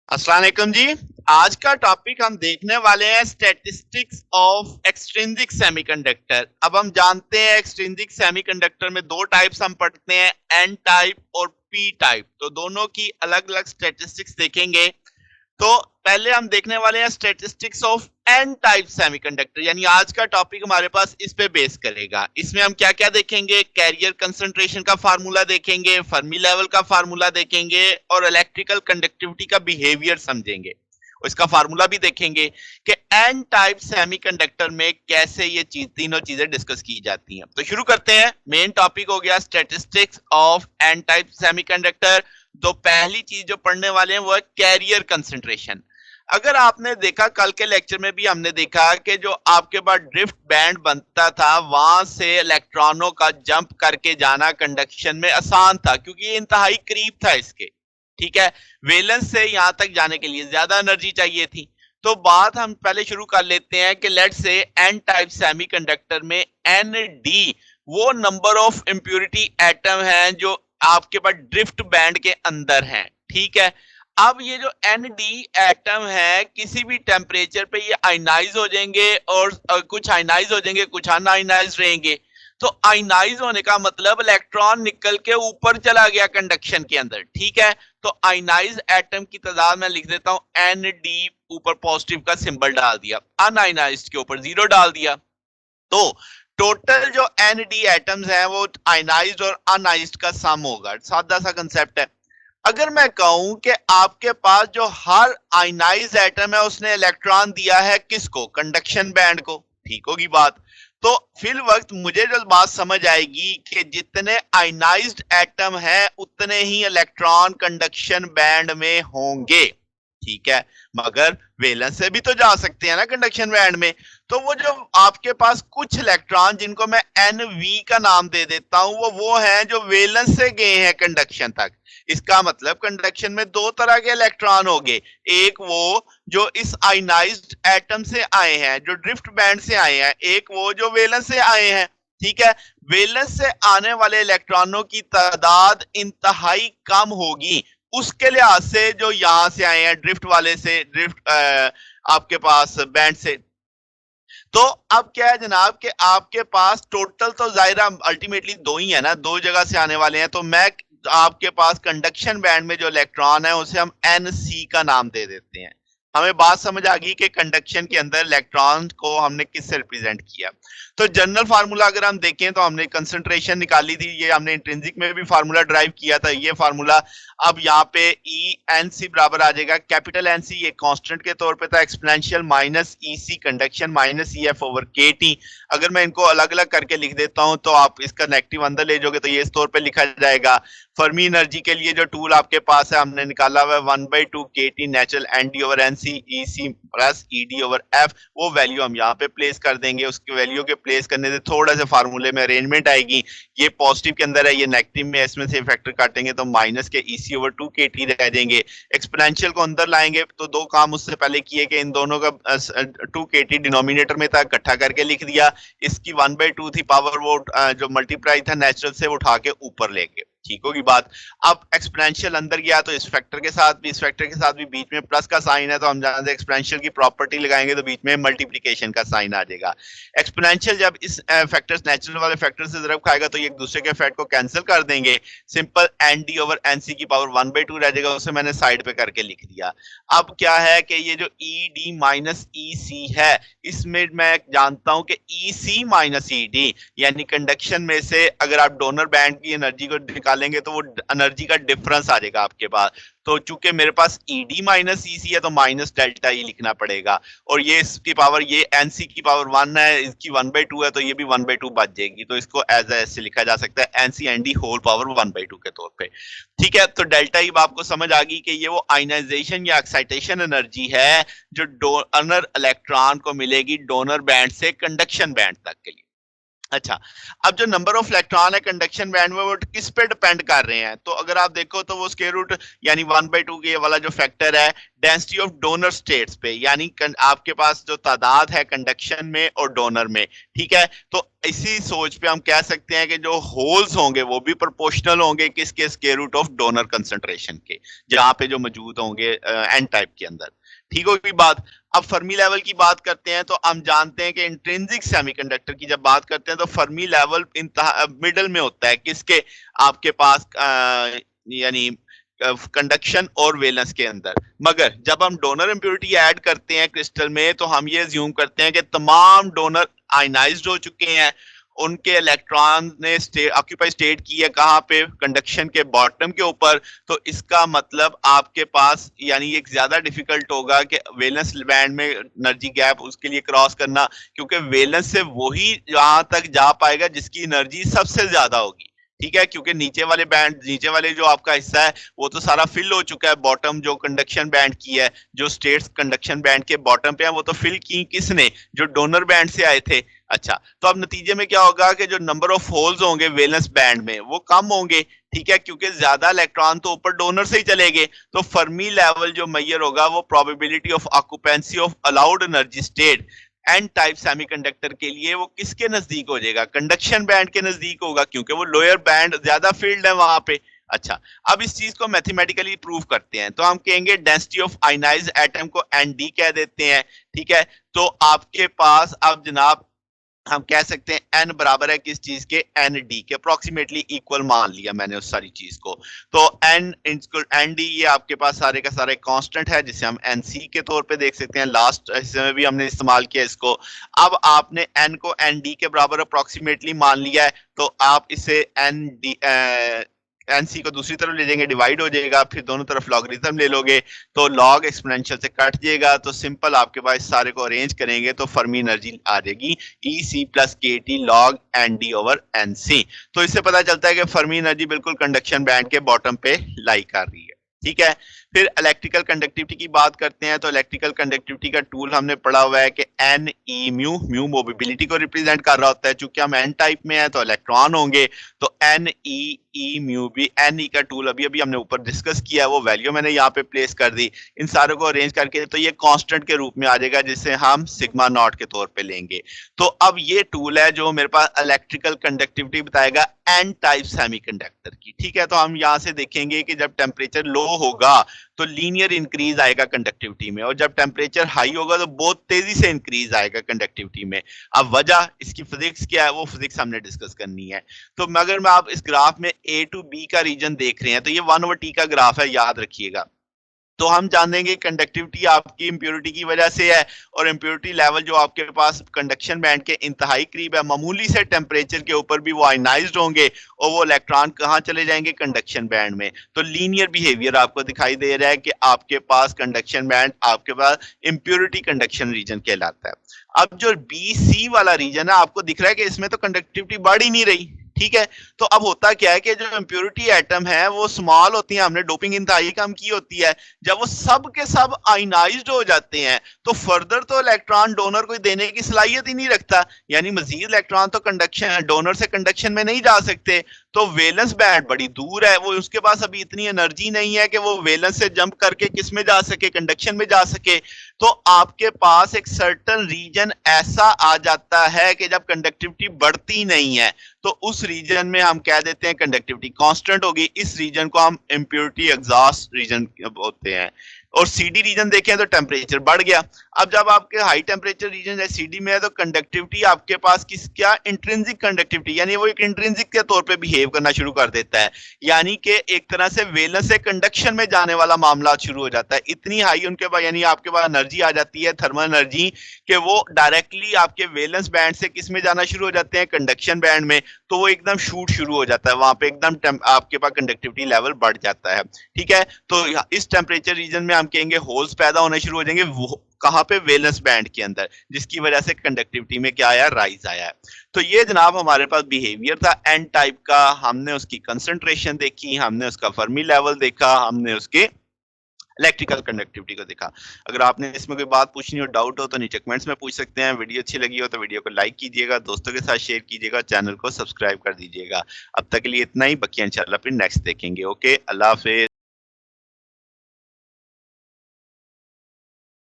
अस्सलाम वालेकुम जी। आज का टॉपिक हम देखने वाले हैं स्टैटिस्टिक्स ऑफ एक्सट्रिंसिक सेमीकंडक्टर। अब हम जानते हैं एक्सट्रिंसिक सेमीकंडक्टर में दो टाइप्स हम पढ़ते हैं, एन टाइप और पी टाइप। तो दोनों की अलग अलग स्टैटिस्टिक्स देखेंगे। तो पहले हम देखने वाले हैं statistics of N type semiconductor, यानी आज का टॉपिक हमारे पास इस पे बेस करेगा। इसमें हम क्या क्या देखेंगे, कैरियर कंसंट्रेशन का फार्मूला देखेंगे, फर्मी लेवल का फार्मूला देखेंगे और इलेक्ट्रिकल कंडक्टिविटी का बिहेवियर समझेंगे। और इसका फार्मूला भी देखेंगे कि एन टाइप सेमीकंडक्टर में कैसे ये तीनों चीजें डिस्कस की जाती हैं। तो शुरू करते हैं। मेन टॉपिक हो गया statistics of N type semiconductor. तो पहली चीज जो पढ़ने वाले हैं वो है कैरियर कंसंट्रेशन। अगर आपने देखा, कल के लेक्चर में भी हमने देखा कि जो आपके पास ड्रिफ्ट बैंड बनता था, वहां से इलेक्ट्रॉनों का जंप करके जाना कंडक्शन में आसान था, क्योंकि ये इंतहाई करीब था इसके। ठीक है, वैलेंस से यहां तक जाने के लिए ज्यादा एनर्जी चाहिए थी। तो बात हम पहले शुरू कर लेते हैं कि let's say N type semiconductor में एन डी वो नंबर ऑफ इंप्योरिटी एटम है जो आपके पास ड्रिफ्ट बैंड के अंदर हैं। ठीक है, अब ये जो एन डी एटम है किसी भी टेम्परेचर पे ये आयनाइज हो जाएंगे और कुछ आयनाइज हो जाएंगे, कुछ अनआयनाइज रहेंगे। तो आयनाइज होने का मतलब इलेक्ट्रॉन निकल के ऊपर चला गया कंडक्शन के अंदर। ठीक है, तो आयनाइज एटम की तादाद मैं लिख देता हूं एन डी, ऊपर पॉजिटिव का सिंबल डाल दिया, अनआयनाइज्ड के ऊपर जीरो डाल दिया। तो टोटल जो एन डी एटम्स हैं वो आयनाइज्ड और अनआयनाइज्ड का सम होगा। सादा सा कंसेप्ट है। अगर मैं कहूं कि आपके पास जो हर आयनाइज्ड एटम है उसने इलेक्ट्रॉन दिया है किसको, कंडक्शन बैंड को, ठीक होगी बात। तो फिर वक्त मुझे जो बात समझ आएगी कि जितने आयनाइज्ड एटम है उतने ही इलेक्ट्रॉन कंडक्शन बैंड में होंगे। ठीक है, मगर वैलेंस से भी तो जा सकते हैं ना कंडक्शन बैंड में। तो वो जो आपके पास कुछ इलेक्ट्रॉन जिनको मैं एन वी का नाम दे देता हूं, वो हैं जो वैलेंस से गए हैं कंडक्शन तक। इसका मतलब कंडक्शन में दो तरह के इलेक्ट्रॉन होंगे, एक वो जो इस आयनाइज्ड एटम से आए हैं, जो ड्रिफ्ट बैंड से आए हैं, एक वो जो वैलेंस से आए हैं। ठीक है, वैलेंस से आने वाले इलेक्ट्रॉनों की तादाद इंतहाई कम होगी उसके लिहाज से जो यहां से आए हैं ड्रिफ्ट वाले से, ड्रिफ्ट आपके पास बैंड से। तो अब क्या है जनाब कि आपके पास टोटल तो जाहिर अल्टीमेटली दो ही है ना, दो जगह से आने वाले हैं। तो मैं आपके पास कंडक्शन बैंड में जो इलेक्ट्रॉन है उसे हम एन सी का नाम दे देते हैं। हमें बात समझ आ गई कि कंडक्शन के अंदर इलेक्ट्रॉन को हमने किससे रिप्रेजेंट किया। तो जनरल फार्मूला अगर हम देखें तो हमने कंसंट्रेशन निकाली थी, ये हमने इंट्रिंसिक में भी फार्मूला ड्राइव किया था, ये फार्मूला। अब यहाँ पे ई एन सी बराबर आ जाएगा कैपिटल एन सी, ये कांस्टेंट के तौर पे था, exponential minus E C conduction minus E F over K T. अगर मैं इनको अलग अलग करके लिख देता हूं तो आप इसका नेगेटिव अंदर ले जाओगे तो ये इस तौर पे लिखा जाएगा। फर्मी एनर्जी के लिए जो टूल आपके पास है हमने निकाला हुआ है 1/2 K T natural N D over N C E C plus E D over F. वो वैल्यू हम यहाँ पे प्लेस कर देंगे। उसकी वैल्यू के प्लेस करने से थोड़ा सा फार्मूले में अरेंजमेंट आएगी। ये पॉजिटिव के अंदर है, ये नेगेटिव में, इसमें से फैक्टर काटेंगे तो माइनस के ई सी ओवर 2 के टी रह जाएंगे। एक्सपोनेंशियल को अंदर लाएंगे तो दो काम उससे पहले किए कि इन दोनों का 2 के टी डिनोमिनेटर में था, इकट्ठा करके लिख दिया। इसकी 1/2 थी पावर, वो जो मल्टीप्लाई था नेचुरल से उठा के ऊपर लेके, ठीक होगी बात। अब एक्सपोनेंशियल अंदर गया तो इस फैक्टर के साथ भी, इस फैक्टर के साथ भी बीच में प्लस का साइन है, तो हम जानते हैं एक्सपोनेंशियल की प्रॉपर्टी लगाएंगे तो बीच में मल्टीप्लिकेशन का साइन आ जाएगा। एक्सपोनेंशियल जब इस फैक्टर्स नेचुरल वाले फैक्टर से ज़रब खाएगा तो ये एक दूसरे के फैक्ट को कैंसिल कर देंगे। Simple N D over N C की पावर 1/2 रह जाएगा, उसे मैंने साइड पे करके लिख दिया। अब क्या है कि ये जो ई डी माइनस ई सी है, इसमें मैं जानता हूं कि ई सी माइनस ई डी यानी कंडक्शन में से अगर आप डोनर बैंड की एनर्जी को निकालेंगे तो वो एनर्जी का डिफरेंस आ जाएगा आपके पास। तो चूंकि मेरे पास ई डी माइनस ई सी है तो माइनस डेल्टा ई लिखना पड़ेगा। और ये इसकी पावर, ये एन सी की पावर 1 है, इसकी 1/2 है, तो ये भी 1/2 बच जाएगी। तो इसको एज ऐसे लिखा जा सकता है N C N D whole power 1/2 के तौर पे। ठीक है, तो डेल्टा ई आपको समझ आ गई कि ये वो आयनाइजेशन या एक्साइटेशन एनर्जी है जो डोनर इलेक्ट्रॉन को मिलेगी डोनर बैंड से कंडक्शन बैंड तक के लिए। अच्छा, अब जो नंबर ऑफ इलेक्ट्रॉन है कंडक्शन बैंड में वो किस पे डिपेंड कर रहे हैं? तो अगर आप देखो तो वो स्क्वायर रूट यानी 1/2 के वाला जो फैक्टर है डेंसिटी ऑफ डोनर स्टेट्स पे, यानी आपके पास जो तादाद है कंडक्शन में और डोनर में, ठीक है? तो इसी सोच पे हम कह सकते हैं कि जो होल्स होंगे वो भी प्रोपोर्शनल होंगे किसके, square root of donor concentration के, जहां पे जो मौजूद होंगे एन टाइप के अंदर। ठीक होगी बात। अब फर्मी लेवल की बात करते हैं तो हम जानते हैं कि इंट्रिंसिक सेमीकंडक्टर की जब बात करते हैं तो फर्मी लेवल मिडल में होता है किसके, आपके पास यानी कंडक्शन और वैलेंस के अंदर। मगर जब हम डोनर इम्प्योरिटी ऐड करते हैं क्रिस्टल में तो हम ये अज्यूम करते हैं कि तमाम डोनर आयनाइज्ड हो चुके हैं, उनके इलेक्ट्रॉन ने ऑक्यूपाई स्टेट की है कहाँ पे, कंडक्शन के बॉटम के ऊपर। तो इसका मतलब आपके पास यानी एक ज्यादा डिफिकल्ट होगा कि वैलेंस बैंड में एनर्जी गैप उसके लिए क्रॉस करना, क्योंकि वैलेंस से वही जहां तक जा पाएगा जिसकी एनर्जी सबसे ज्यादा होगी। ठीक है, क्योंकि नीचे वाले बैंड, नीचे वाले जो आपका हिस्सा है वो तो सारा फिल हो चुका है, बॉटम जो कंडक्शन बैंड की है, जो स्टेट्स कंडक्शन बैंड के बॉटम पे है वो तो फिल की किसने, जो डोनर बैंड से आए थे। अच्छा, तो अब नतीजे में क्या होगा कि जो नंबर ऑफ होल्स होंगे वैलेंस बैंड में वो कम होंगे। ठीक है, क्योंकि ज्यादा इलेक्ट्रॉन तो ऊपर डोनर से ही चले गए। तो फर्मी लेवल जो मेजर होगा वो probability of occupancy of allowed energy state N type semiconductor के लिए वो किसके नजदीक हो जाएगा, कंडक्शन बैंड के नजदीक होगा, क्योंकि वो लोअर बैंड ज्यादा फील्ड है वहां पे। अच्छा, अब इस चीज को मैथमेटिकली प्रूव करते हैं तो हम कहेंगे डेंसिटी ऑफ आयनाइज्ड एटम को एन डी कह देते हैं। ठीक है, तो आपके पास अब जनाब हम कह सकते हैं एन बराबर है किस चीज के, एन डी के, अप्रोक्सीमेटली इक्वल मान लिया मैंने उस सारी चीज को। तो एन एन डी ये आपके पास सारे का सारे कांस्टेंट है जिसे हम एन सी के तौर पे देख सकते हैं, लास्ट हिस्से में भी हमने इस्तेमाल किया इसको। अब आपने एन को एन डी के बराबर अप्रोक्सीमेटली मान लिया है तो आप इसे एन डी एनसी को दूसरी तरफ ले जाएंगे, डिवाइड हो जाएगा, फिर दोनों तरफ लॉगरिथम ले लोगे तो लॉग एक्सपोनेंशियल से कट जाएगा। तो सिंपल आपके पास सारे को अरेंज करेंगे तो फर्मी एनर्जी आ जाएगी E C plus K T log N D over N C. तो इससे पता चलता है कि फर्मी एनर्जी बिल्कुल कंडक्शन बैंड के बॉटम पे लाई कर रही है। ठीक है, फिर इलेक्ट्रिकल कंडक्टिविटी की बात करते हैं तो इलेक्ट्रिकल कंडक्टिविटी का टूल हमने पढ़ा हुआ है कि N E mu, mu mobility को रिप्रेजेंट कर रहा होता है, चूंकि हम एन टाइप में है तो इलेक्ट्रॉन होंगे, तो एन ई ई म्यू भी, एन ई का टूल अभी अभी हमने ऊपर डिस्कस किया है, वो वैल्यू मैंने यहाँ पे प्लेस कर दी। इन सारों को अरेंज करके तो ये कांस्टेंट के रूप में आ जाएगा जिसे हम सिग्मा नॉट के तौर पे लेंगे। तो अब ये टूल है जो मेरे पास इलेक्ट्रिकल कंडक्टिविटी बताएगा एन टाइप सेमीकंडक्टर की। ठीक है, तो हम यहाँ से देखेंगे कि जब टेम्परेचर लो होगा तो लीनियर इंक्रीज आएगा कंडक्टिविटी में, और जब टेम्परेचर हाई होगा तो बहुत तेजी से इंक्रीज आएगा कंडक्टिविटी में। अब वजह इसकी फिजिक्स क्या है वो फिजिक्स हमने डिस्कस करनी है। तो अगर मैं आप इस ग्राफ में ए टू बी का रीजन देख रहे हैं तो ये 1/t का ग्राफ है, याद रखिएगा। तो हम जानेंगे कंडक्टिविटी आपकी इंप्योरिटी की वजह से है, और इंप्योरिटी लेवल जो आपके पास कंडक्शन बैंड के इंतहाई करीब है, मामूली से टेम्परेचर के ऊपर भी वो आयनाइज्ड होंगे और वो इलेक्ट्रॉन कहाँ चले जाएंगे, कंडक्शन बैंड में। तो लीनियर बिहेवियर आपको दिखाई दे रहा है कि आपके पास कंडक्शन बैंड आपके पास इंप्योरिटी कंडक्शन रीजन कहलाता है। अब जो बी सी वाला रीजन है आपको दिख रहा है कि इसमें तो कंडक्टिविटी बढ़ ही नहीं रही। ठीक है, तो अब होता क्या है कि जो इंप्योरिटी एटम है वो स्मॉल होती है, हमने डोपिंग इंतहाई कम की होती है, जब वो सब के सब आयनाइज्ड हो जाते हैं तो फर्दर तो इलेक्ट्रॉन डोनर को देने की सलाहियत ही नहीं रखता, यानी मजीद इलेक्ट्रॉन तो कंडक्शन डोनर से कंडक्शन में नहीं जा सकते। तो वैलेंस बैंड बड़ी दूर है, वो उसके पास अभी इतनी एनर्जी नहीं है कि वो वैलेंस से जंप करके किस में जा सके, कंडक्शन में जा सके। तो आपके पास एक सर्टन रीजन ऐसा आ जाता है कि जब कंडक्टिविटी बढ़ती नहीं है तो उस रीजन में हम कह देते हैं कंडक्टिविटी कांस्टेंट होगी। इस रीजन को हम इंप्योरिटी एग्जॉस्ट रीजन बोलते हैं। और सीडी रीजन देखें तो टेम्परेचर बढ़ गया। अब जब आपके हाई टेम्परेचर रीजन है सीडी में है तो कंडक्टिविटी आपके पास किस क्या, इंट्रिंसिक कंडक्टिविटी, यानी वो एक इंट्रिंसिक के तौर पे बिहेव करना शुरू कर देता है, यानी कि एक तरह से वैलेंस से कंडक्शन में जाने वाला मामला शुरू हो जाता है। इतनी हाई उनके पास यानी आपके पास एनर्जी आ जाती है, थर्मल एनर्जी, कि वो डायरेक्टली आपके वैलेंस बैंड से किस में जाना शुरू हो जाते हैं, कंडक्शन बैंड में। तो वो एकदम शूट शुरू हो जाता है, वहां पे एकदम आपके पास कंडक्टिविटी लेवल बढ़ जाता है। ठीक है, तो इस टेम्परेचर रीजन में हम कहेंगे होल्स पैदा होने शुरू हो जाएंगे, वो कहां पे, वैलेंस बैंड के अंदर, जिसकी वजह से कंडक्टिविटी में क्या आया, राइज आया है। तो ये जनाब हमारे पास बिहेवियर था एन टाइप का, हमने उसकी कंसंट्रेशन देखी, हमने उसका फर्मी लेवल देखा, हमने उसके इलेक्ट्रिकल कंडक्टिविटी को देखा। अगर आपने इसमें कोई बात पूछनी हो, डाउट हो तो नीचे कमेंट्स में पूछ सकते हैं। वीडियो अच्छी लगी हो तो वीडियो को लाइक कीजिएगा, दोस्तों के साथ शेयर कीजिएगा, चैनल को सब्सक्राइब कर दीजिएगा। अब तक के लिए इतना ही, बाकी इंशाल्लाह फिर नेक्स्ट देखेंगे। ओके, अल्लाह हाफिज।